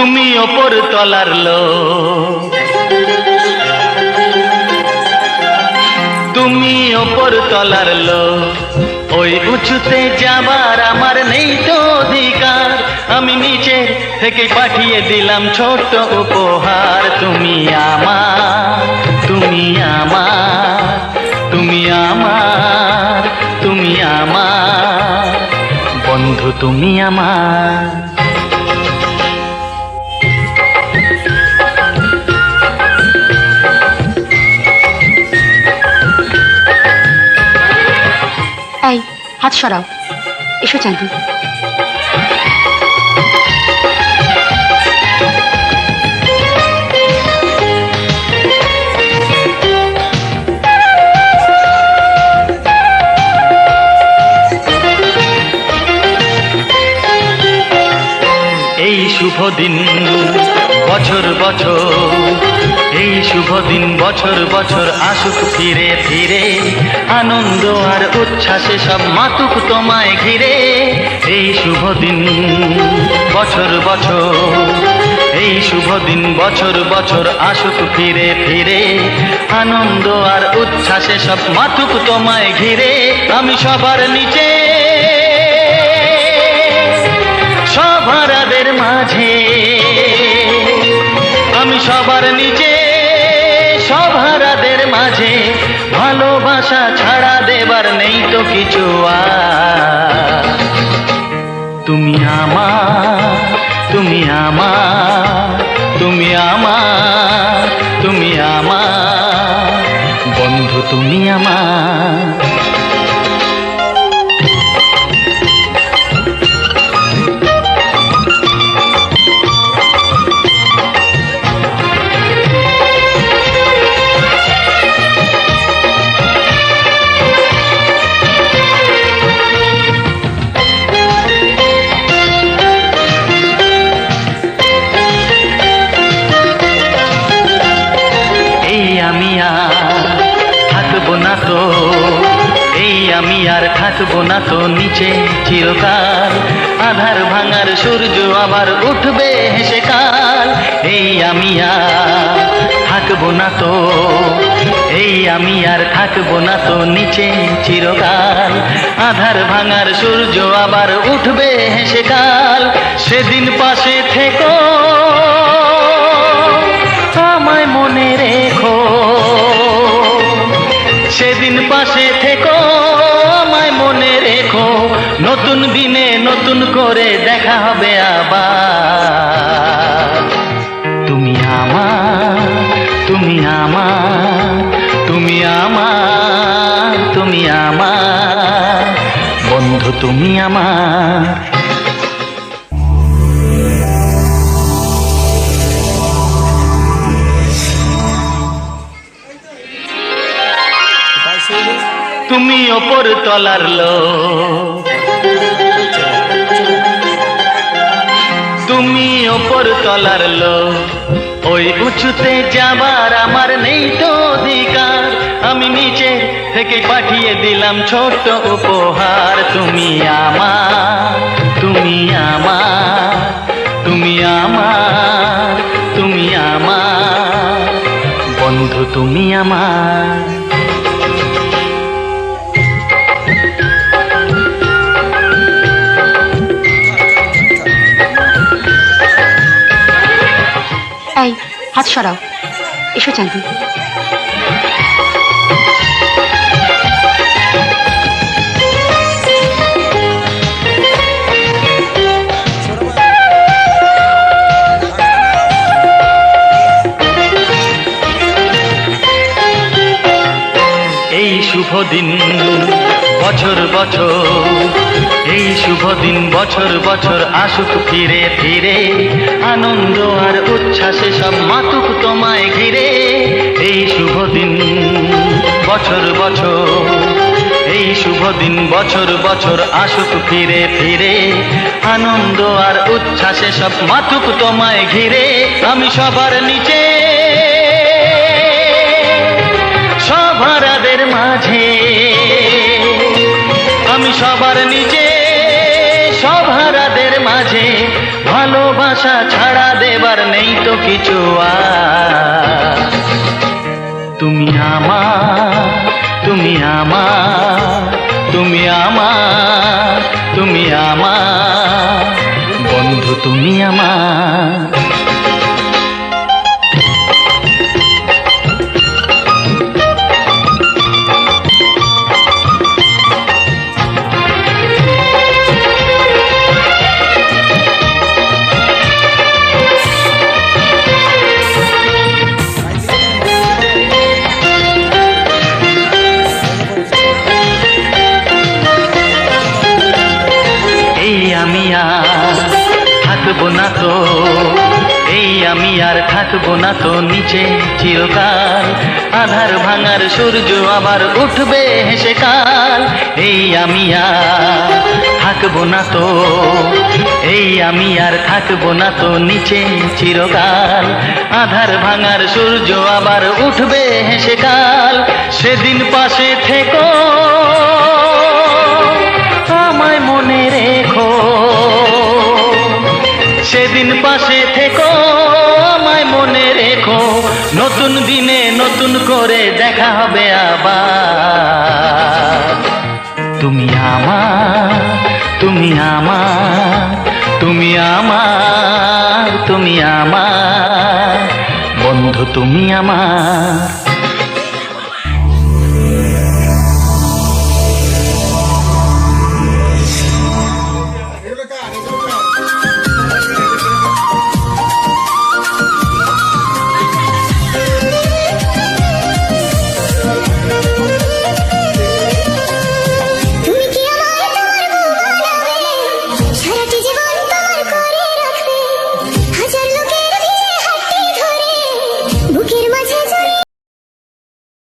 তুমি ওপর তলার লোক, তুমি ওপর তলার লোক, ওই উঁচুতে যাবার আমার নেই তো অধিকার। আমি নিচে থেকে পাঠিয়ে দিলাম ছোট্ট উপহার। তুমি আমার, তুমি আমার, তুমি আমার, তুমি আমার বন্ধু, তুমি আমার। এই হাত সরাও, এসো চাঁদনি। এই শুভ দিন বছর বছর, এই শুভ দিন বছর বছর আসুক ফিরে ফিরে, আনন্দ আর উচ্ছ্বাসে সব মাতুক তোমায় ঘিরে। এই শুভ দিন বছর বছর, এই শুভ দিন বছর বছর আসুক ফিরে ফিরে, আনন্দ আর উচ্ছ্বাসে সব মাতুক তোমায় ঘিরে। আমি সবার নিচে, সভারাদের মাঝে, আমি সবার নিচে, সভারাদের মাঝে, ভালোবাসা ছাড়া দেবার নেই তো কিছু আর। তুমি আমার, তুমি আমার, তুমি আমার, তুমি আমার বন্ধু, তুমি আমার। থাকবো না তো, এই আমি আর থাকবো না তো নিচে চিরকাল। আধার ভাঙার সূর্য আবার উঠবে হেসে কাল। এই আমি আর থাকবো না তো, এই আমি আর থাকবো না তো নিচে চিরকাল। আধার ভাঙার সূর্য আবার উঠবে হেসে কাল। সেদিন পাশে থেকো, আমায় মনে রেখো, সেদিন পাশে থেকো, আমায় মনে রেখো। নতুন দিনে নতুন করে দেখা হবে আবার। তুমি আমার, তুমি আমার, তুমি আমার, তুমি আমার বন্ধু, তুমি আমার। তুমি ওপর তলার লোক, তুমি ওপর তলার লোক, ওই উঁচুতে যাবার আমার নেই তো অধিকার। আমি নিচে থেকে পাঠিয়ে দিলাম ছোট্ট উপহার। তুমি আমার, তুমি আমার, তুমি আমার, তুমি আমার বন্ধু, তুমি আমার। এই হাত সরাও, এসো চাঁদনি। এই শুভ দিন বছর বছর, এই শুভ দিন বছর বছর আসুক ফিরে ফিরে, আনন্দ আর উচ্ছ্বাসে সব মাতুক তোমায় ঘিরে। এই শুভ দিন বছর বছর, এই শুভ দিন বছর বছর আসুক ফিরে ফিরে, আনন্দ আর উচ্ছ্বাসে সব মাতুক তোমায় ঘিরে। আমি সবার নিচে, সভারাদের মাঝে, আমি সবার নিচে, সভারাদের মাঝে, ভালোবাসা ছাড়া দেব আর নেই তো কিছু আর। তুমি আমার, তুমি আমার, তুমি আমার, তুমি আমার বন্ধু, তুমি আমার। আমি আর থাকবো না তো, এই আমি আর থাকবো না তো নিচে চিরকাল। আধার ভাঙার সূর্য আবার উঠবে হেসে কাল। এই আমি আর থাকবো না তো, এই আমি আর থাকবো না তো নিচে চিরকাল। আধার ভাঙার সূর্য আবার উঠবে হেসে কাল। সেদিন পাশে থেকো আমায় মনে রেখো, সেদিন পাশে থেকো আমায় মনে রেখো। নতুন দিনে নতুন করে দেখা হবে আবার। তুমি আমার, তুমি আমার, তুমি আমার, তুমি আমার বন্ধু, তুমি আমার।